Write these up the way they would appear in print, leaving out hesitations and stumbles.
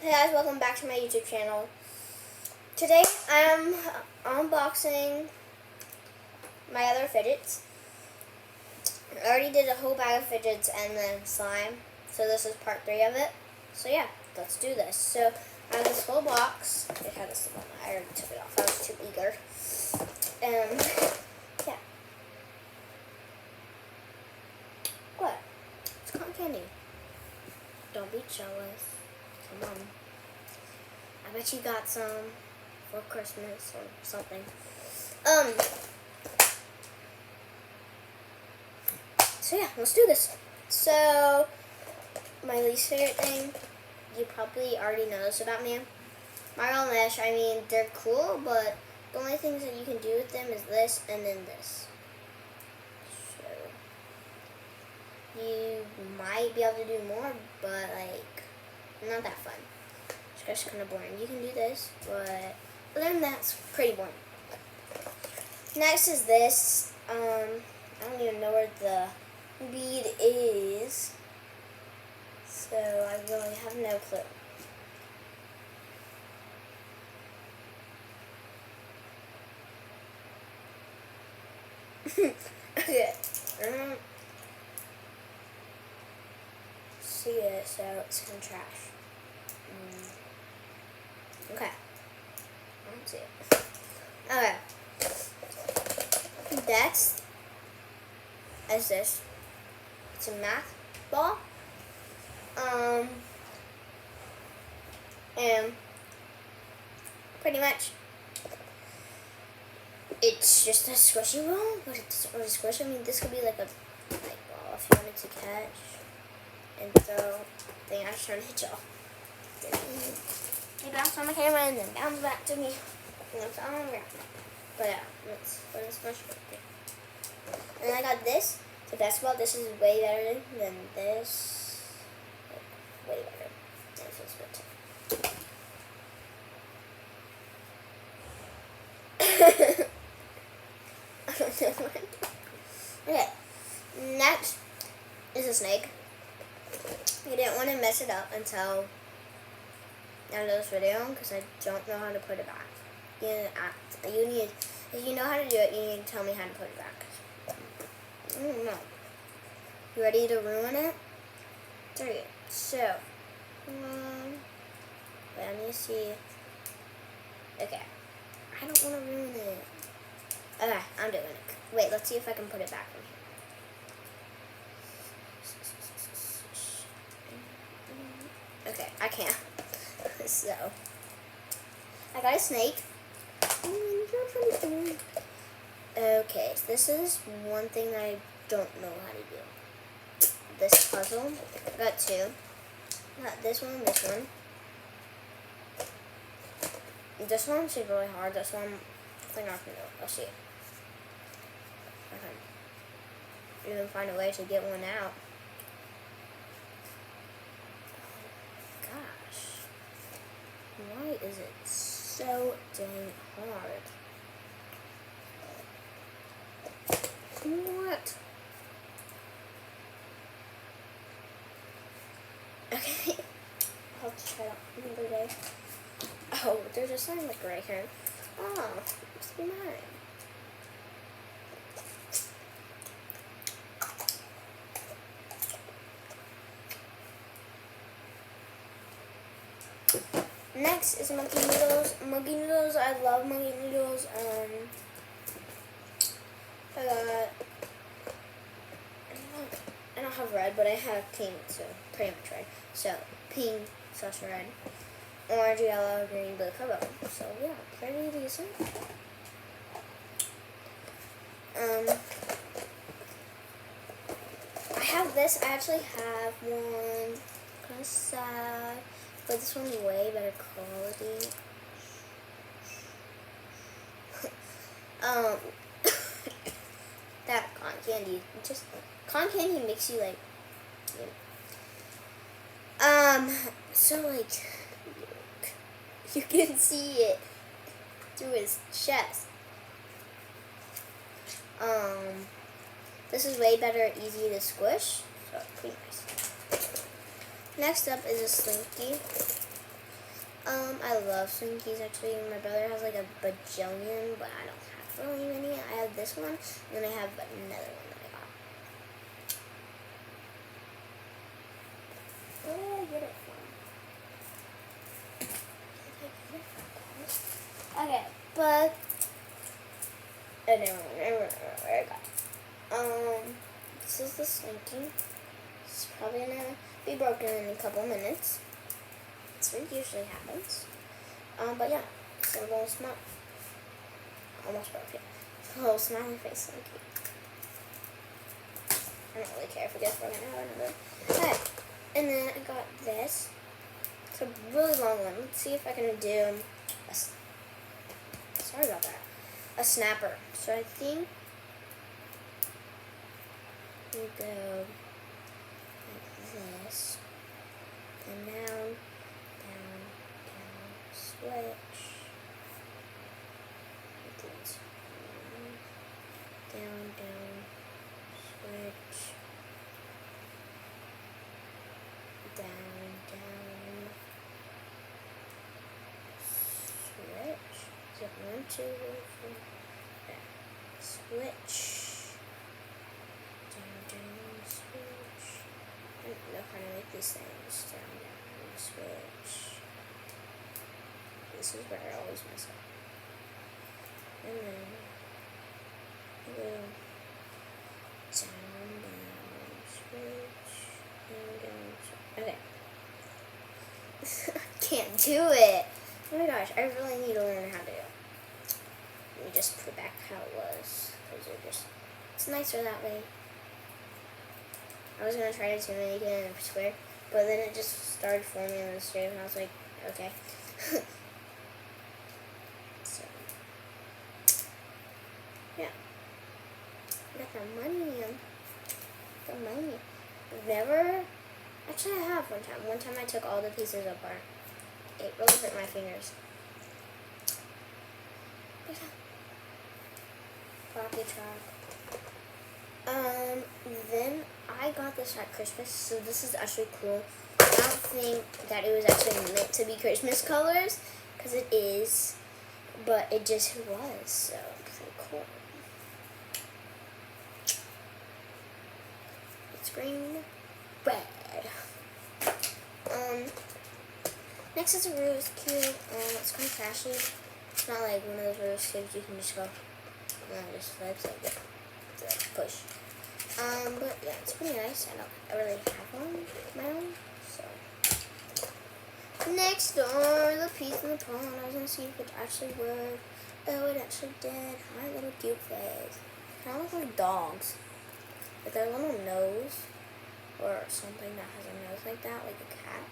Hey guys, welcome back to my YouTube channel. Today I'm unboxing my other fidgets. I already did a whole bag of fidgets and then slime, so this is part 3 of it. So yeah, let's do this. So I have this whole box. It had this one. I already took it off. I was too eager. Yeah. What? It's cotton candy. Don't be jealous. Come on. I bet you got some for Christmas or something. So yeah, let's do this. So, my least favorite thing, you probably already know this about me. Marble mesh, I mean, they're cool, but the only things that you can do with them is this and then this. So, you might be able to do more, but like, not that fun. It's just kind of boring. You can do this, but other than that, it's pretty boring. Next is this. I don't even know where the bead is, so I really have no clue. Okay. See it, so it's in trash. Okay. I don't see it. Okay. Next is this. It's a math ball. And pretty much it's just a squishy ball, but it doesn't really squish. I mean, this could be like a ball if you wanted to catch and throw thing. I was trying to hit y'all. It bounced on my camera and then bounced back to me. And it's on the ground. But yeah, let's put this much. And then I got this. The basketball. This is way better than this. Like, way better. This is good too. I don't know what I'm doing. Okay. Next is a snake. You didn't want to mess it up until the end of this video because I don't know how to put it back. You need, if you know how to do it, you need to tell me how to put it back. I don't know. You ready to ruin it? 3. So, wait, I need to see. Okay. I don't want to ruin it. Okay, I'm doing it. Wait, let's see if I can put it back from here. Okay, I can't. So, I got a snake. Okay, so this is one thing that I don't know how to do. This puzzle. I got 2. I got this one, this one. This one seems really hard. This one, I think I can do it. Let's see. I can even find a way to get one out. Oh, gosh. Why is it so dang hard? What? Okay. I'll try that another day. Oh, there's a sign like right here. Oh, must be mine. Next is monkey noodles. Monkey noodles, I love monkey noodles. I don't have red, but I have pink, so pretty much red. So pink / red, orange, yellow, green, blue, purple. So yeah, pretty decent. I have this. I actually have one. Kind of sad. But this one's way better quality. That cotton candy, just cotton candy makes you like, so like, you can see it through his chest. This is way better, easy to squish, so pretty nice. Next up is a Slinky. I love Swinkies actually. My brother has like a bajillion, but I don't have really many. I have this one, and then I have another one that I got. Where did I get it from? Okay, but I don't remember where I got it. This is the Swinkie. It's probably gonna be broken in a couple minutes. That's what usually happens. But yeah, it's a little smile. Almost broke it. A little smiley face, Swinkie. I don't really care if it gets broken out or not. Okay, and then I got this. It's a really long one. Let's see if I can do sorry about that. A snapper. So I think we go like this. And down, switch. Down, switch. Down, switch. So 1, 2, 3, 4. Switch. Down, switch. I don't know how to make these things. Down, switch. This is where I always mess up. And then go down, switch, down. Okay. I can't do it. Oh my gosh, I really need to learn how to do it. Let me just put it back how it was. Because it's nicer that way. I was going to try to make it in a square, but then it just started forming in the straight, and I was like, okay. So, yeah. Got the money. Never. Actually, I have one time. One time I took all the pieces apart. It really hurt my fingers. Pocket chalk. Then I got this at Christmas, so this is actually cool. I don't think that it was actually meant to be Christmas colors, because it is, but it just was, so pretty cool. It's green, red. Next is a Rubik's Cube. It's kind of crashy. It's not like one of those Rubik's Cubes you can just go, and it just flips like that. It's like push. But yeah, it's pretty nice. I really have one of my own. So next are the peas in the pond. I was gonna see if it actually worked. Oh, it actually did. Hi, little cute face. Kind of look like dogs, with their little nose or something that has a nose like that, like a cat.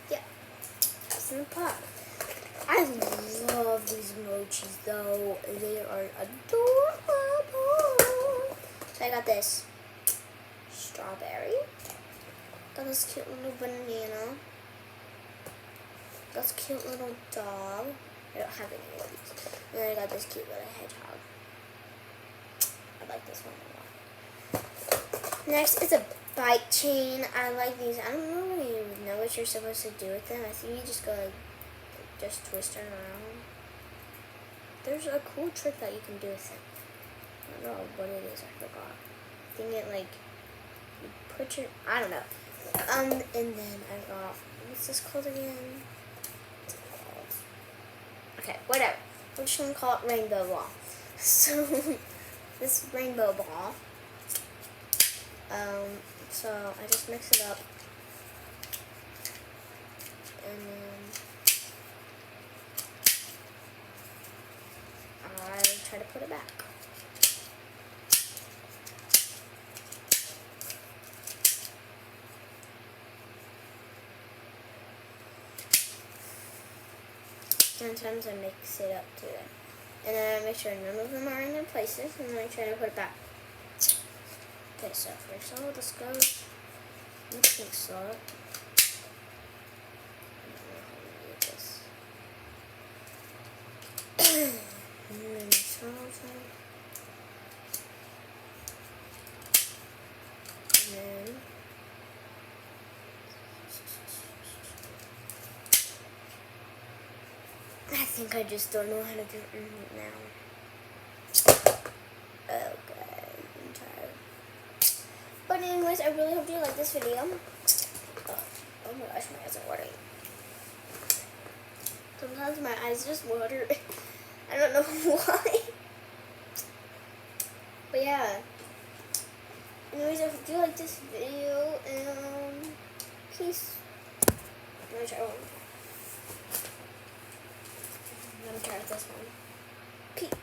Yeah, that's in the pot. I love these emojis though. They are adorable. So I got this strawberry. Got this cute little banana. Got this cute little dog. I don't have any of these. And then I got this cute little hedgehog. I like this one a lot. Next is a bike chain. I like these. I don't really know what you're supposed to do with them. I think you just go like, just twist it around. There's a cool trick that you can do with it. I don't know what it is. I forgot. I think it like you put your. I don't know. And then I got, what's this called again? Okay, whatever. We're just gonna call it rainbow ball. So this rainbow ball. So I just mix it up, and then I try to put it back. Sometimes I mix it up too. And then I make sure none of them are in their places, and then I try to put it back. Okay, so first of all, let's go. Let's mix up. I don't know how to do this. And then mix all of them. And then think I just don't know how to do it now. Okay, I'm tired. But anyways, I really hope you like this video. Oh my gosh, my eyes are watering. Sometimes my eyes just water. I don't know why. But yeah. Anyways, I hope you like this video, and peace. I'm gonna try one. I'm gonna try this one. Peace.